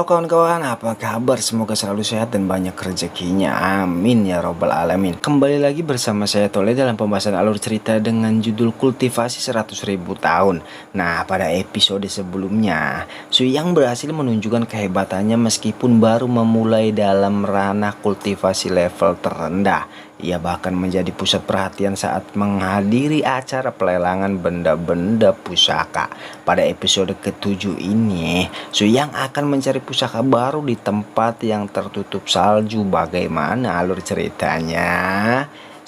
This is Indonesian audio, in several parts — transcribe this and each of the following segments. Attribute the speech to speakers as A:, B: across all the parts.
A: kawan-kawan, apa kabar? Semoga selalu sehat dan banyak rezekinya. Amin ya robbal alamin. Kembali lagi bersama saya Tole dalam pembahasan alur cerita dengan judul Kultivasi 100.000 tahun. Nah, pada episode sebelumnya, Suyang berhasil menunjukkan kehebatannya meskipun baru memulai dalam ranah kultivasi level terendah. Ia bahkan menjadi pusat perhatian saat menghadiri acara pelelangan benda-benda pusaka. Pada episode ke-7 ini, Suyang akan mencari pusaka baru di tempat yang tertutup salju. Bagaimana alur ceritanya?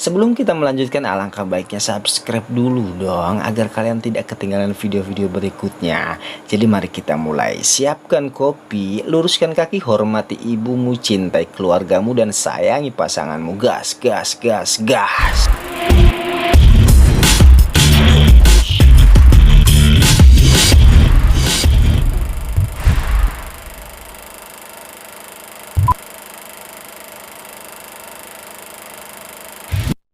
A: Sebelum kita melanjutkan, alangkah baiknya subscribe dulu dong agar kalian tidak ketinggalan video-video berikutnya. Jadi mari kita mulai. Siapkan kopi, luruskan kaki, hormati ibumu, cintai keluargamu, dan sayangi pasanganmu. Gas, gas, gas, gas.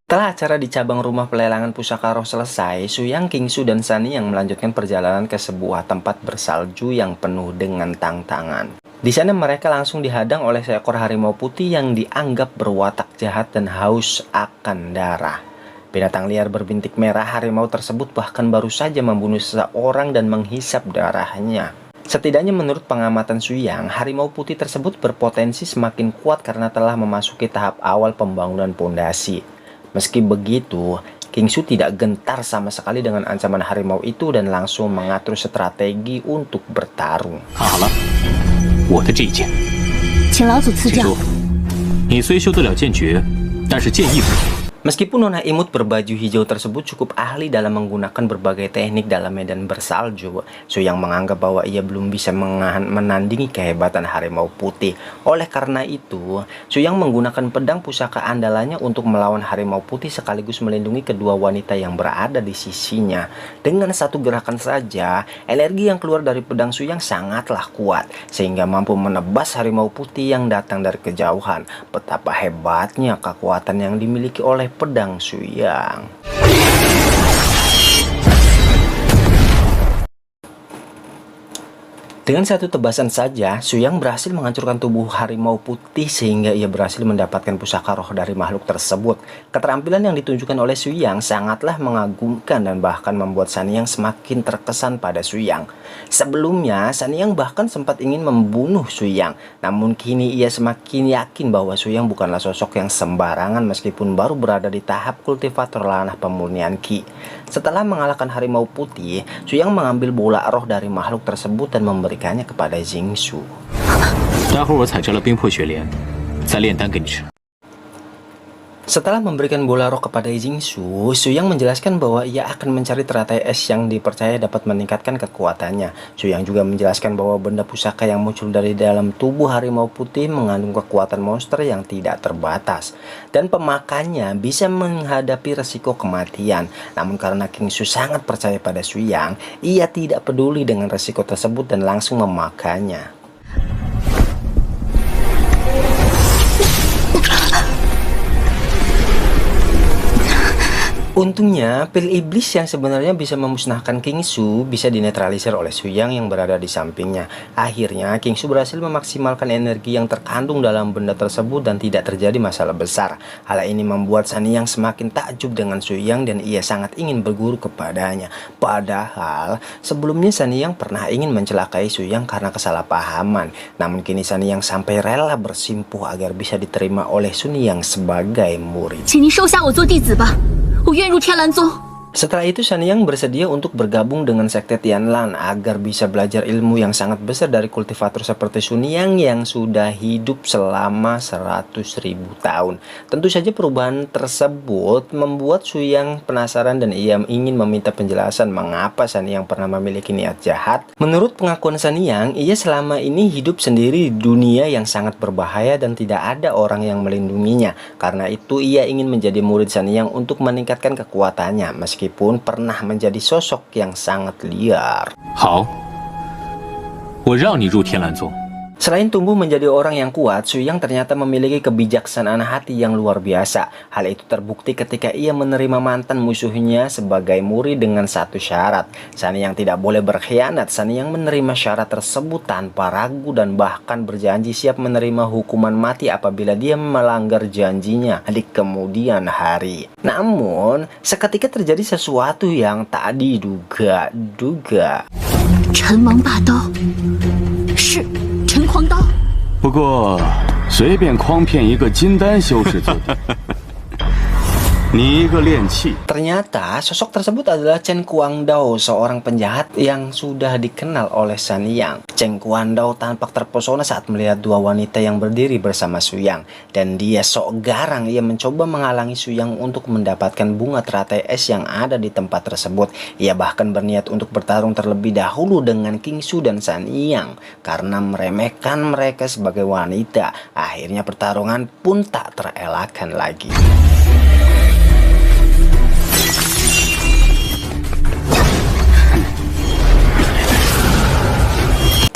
A: Setelah acara di cabang rumah pelelangan pusaka roh selesai, Suyang, Kingsu, dan Sunny yang melanjutkan perjalanan ke sebuah tempat bersalju yang penuh dengan tantangan. Di sana mereka langsung dihadang oleh seekor harimau putih yang dianggap berwatak jahat dan haus akan darah. Binatang liar berbintik merah harimau tersebut bahkan baru saja membunuh seseorang dan menghisap darahnya. Setidaknya menurut pengamatan Suyang, harimau putih tersebut berpotensi semakin kuat karena telah memasuki tahap awal pembangunan pondasi. Meski begitu, Kingsu tidak gentar sama sekali dengan ancaman harimau itu dan langsung mengatur strategi untuk bertarung.
B: 看好了，我的这一剑，
C: 请老祖赐教。
B: 记住，你虽修得了剑诀，但是剑意不同。
A: Meskipun nona imut berbaju hijau tersebut cukup ahli dalam menggunakan berbagai teknik dalam medan bersalju, Suyang menganggap bahwa ia belum bisa menandingi kehebatan harimau putih. Oleh karena itu, Suyang menggunakan pedang pusaka andalannya untuk melawan harimau putih sekaligus melindungi kedua wanita yang berada di sisinya. Dengan satu gerakan saja, energi yang keluar dari pedang Suyang sangatlah kuat, sehingga mampu menebas harimau putih yang datang dari kejauhan. Betapa hebatnya kekuatan yang dimiliki oleh pedang Suyang. Dengan satu tebasan saja, Suyang berhasil menghancurkan tubuh harimau putih sehingga ia berhasil mendapatkan pusaka roh dari makhluk tersebut. Keterampilan yang ditunjukkan oleh Suyang sangatlah mengagumkan dan bahkan membuat Saniyang semakin terkesan pada Suyang. Sebelumnya, Saniyang bahkan sempat ingin membunuh Suyang, namun kini ia semakin yakin bahwa Suyang bukanlah sosok yang sembarangan meskipun baru berada di tahap kultivator lanah pemurnian Ki. Setelah mengalahkan harimau putih, Suyang mengambil bola roh dari makhluk tersebut dan memberikannya kepada Jingsu.
B: 待会儿我采摘了冰魄雪莲，再炼丹给你吃。
A: Setelah memberikan bola roh kepada Jingsu, Suyang menjelaskan bahwa ia akan mencari teratai es yang dipercaya dapat meningkatkan kekuatannya. Suyang juga menjelaskan bahwa benda pusaka yang muncul dari dalam tubuh harimau putih mengandung kekuatan monster yang tidak terbatas, dan pemakannya bisa menghadapi resiko kematian. Namun karena Kingsu sangat percaya pada Suyang, ia tidak peduli dengan resiko tersebut dan langsung memakannya. Untungnya, pil iblis yang sebenarnya bisa memusnahkan Kingsu bisa dinetralisir oleh Suyang yang berada di sampingnya. Akhirnya, Kingsu berhasil memaksimalkan energi yang terkandung dalam benda tersebut dan tidak terjadi masalah besar. Hal ini membuat Saniyang semakin takjub dengan Suyang dan ia sangat ingin berguru kepadanya. Padahal, sebelumnya Saniyang pernah ingin mencelakai Suyang karena kesalahpahaman. Namun kini Saniyang sampai rela bersimpuh agar bisa diterima oleh Sunyang sebagai murid.
C: 请您收下我做弟子吧，我愿入天蓝宗。
A: Setelah itu Saniyang bersedia untuk bergabung dengan Sekte Tianlan agar bisa belajar ilmu yang sangat besar dari kultivator seperti Sunyang yang sudah hidup selama 100.000 tahun. Tentu saja perubahan tersebut membuat Suyang penasaran dan ia ingin meminta penjelasan mengapa Saniyang pernah memiliki niat jahat. Menurut pengakuan Saniyang, ia selama ini hidup sendiri di dunia yang sangat berbahaya dan tidak ada orang yang melindunginya. Karena itu ia ingin menjadi murid Saniyang untuk meningkatkan kekuatannya meskipun pernah menjadi sosok yang sangat liar.
B: 好，我让你入天蓝宗，
A: Selain tumbuh menjadi orang yang kuat, Su Yang ternyata memiliki kebijaksanaan hati yang luar biasa. Hal itu terbukti ketika ia menerima mantan musuhnya sebagai murid dengan satu syarat. San Yang tidak boleh berkhianat. San Yang menerima syarat tersebut tanpa ragu dan bahkan berjanji siap menerima hukuman mati apabila dia melanggar janjinya di kemudian hari. Namun, seketika terjadi sesuatu yang tak diduga-duga.
C: 陈王大刀，是陈狂刀。
B: 不过随便诓骗一个金丹修士做的，你一个炼器。
A: Ternyata sosok tersebut adalah Chen Guangdao, seorang penjahat yang sudah dikenal oleh San Yang. Chen Guangdao tampak terpesona saat melihat dua wanita yang berdiri bersama Su Yang. Dan dia sok garang, ia mencoba menghalangi Su Yang untuk mendapatkan bunga teratai es yang ada di tempat tersebut. Ia bahkan berniat untuk bertarung terlebih dahulu dengan King Su dan San Yang. Karena meremehkan mereka sebagai wanita, akhirnya pertarungan pun tak terelakkan lagi.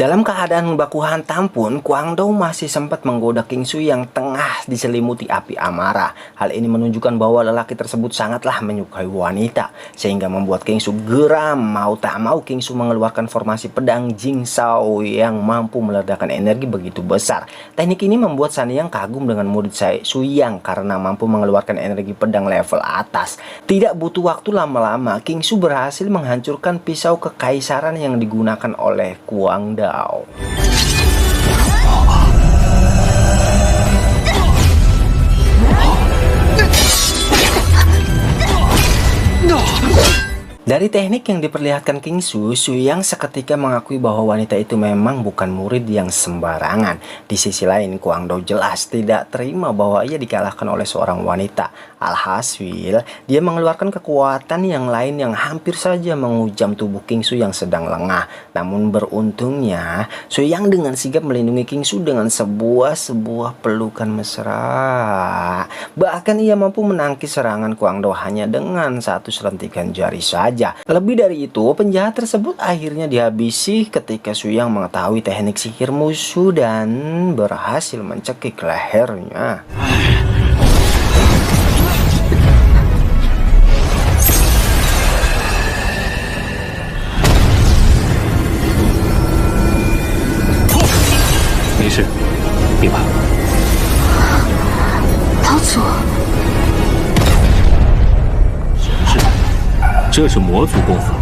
A: Dalam keadaan baku hantam pun, Guangdao masih sempat menggoda King Su yang tengah diselimuti api amarah. Hal ini menunjukkan bahwa lelaki tersebut sangatlah menyukai wanita, sehingga membuat King Su geram. Mau tak mau King Su mengeluarkan formasi pedang Jing Shao yang mampu meledakkan energi begitu besar. Teknik ini membuat San Yang kagum dengan murid Su Yang karena mampu mengeluarkan energi pedang level atas. Tidak butuh waktu lama-lama, King Su berhasil menghancurkan pisau kekaisaran yang digunakan oleh Guangdao. Dari teknik yang diperlihatkan King Su, Su Yang seketika mengakui bahwa wanita itu memang bukan murid yang sembarangan. Di sisi lain, Guangdao jelas tidak terima bahwa ia dikalahkan oleh seorang wanita. Alhasil, dia mengeluarkan kekuatan yang lain yang hampir saja menghujam tubuh King Su yang sedang lengah. Namun beruntungnya, Su Yang dengan sigap melindungi King Su dengan sebuah pelukan mesra. Bahkan ia mampu menangkis serangan Guangdao hanya dengan satu serentikan jari saja. Lebih dari itu, penjahat tersebut akhirnya dihabisi ketika Su Yang mengetahui teknik sihir musuh dan berhasil mencekik lehernya.
B: Mei别怕。
C: 老祖，
B: 这是魔族功法。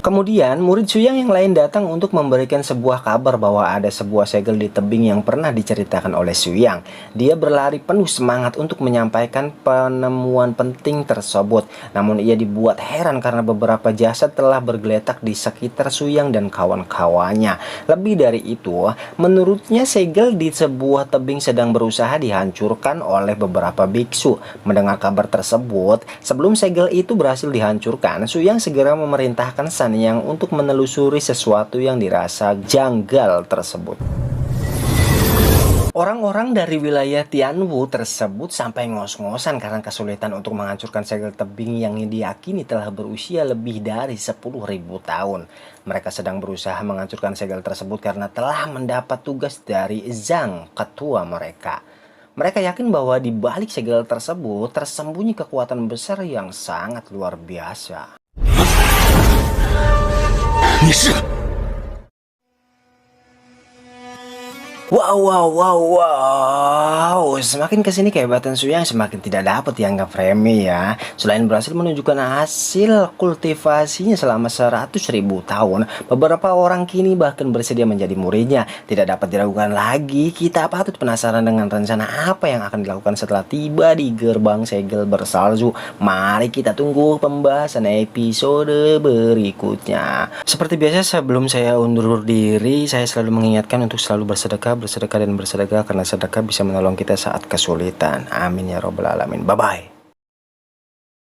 A: Kemudian, murid Su Yang lain datang untuk memberikan sebuah kabar bahwa ada sebuah segel di tebing yang pernah diceritakan oleh Su Yang. Dia berlari penuh semangat untuk menyampaikan penemuan penting tersebut. Namun ia dibuat heran karena beberapa jasad telah bergeletak di sekitar Su Yang dan kawan-kawannya. Lebih dari itu, menurutnya segel di sebuah tebing sedang berusaha dihancurkan oleh beberapa biksu. Mendengar kabar tersebut, sebelum segel itu berhasil dihancurkan, Su Yang segera memerintahkan San Yang untuk menelusuri sesuatu yang dirasa janggal tersebut. Orang-orang dari wilayah Tianwu tersebut sampai ngos-ngosan karena kesulitan untuk menghancurkan segel tebing yang diyakini telah berusia lebih dari 10.000 tahun. Mereka sedang berusaha menghancurkan segel tersebut karena telah mendapat tugas dari Zhang, ketua mereka. Mereka yakin bahwa di balik segel tersebut tersembunyi kekuatan besar yang sangat luar biasa. Wow. Semakin kesini kehebatan Su Yang semakin tidak dapat dianggap remeh ya. Selain berhasil menunjukkan hasil kultivasinya selama 100.000 tahun, beberapa orang kini bahkan bersedia menjadi muridnya. Tidak dapat diragukan lagi, kita patut penasaran dengan rencana apa yang akan dilakukan setelah tiba di gerbang segel bersalju. Mari kita tunggu pembahasan episode berikutnya. Seperti biasa, sebelum saya undur diri, saya selalu mengingatkan untuk selalu bersedekah karena sedekah bisa menolong kita saat kesulitan. Amin ya robbal alamin. Bye bye.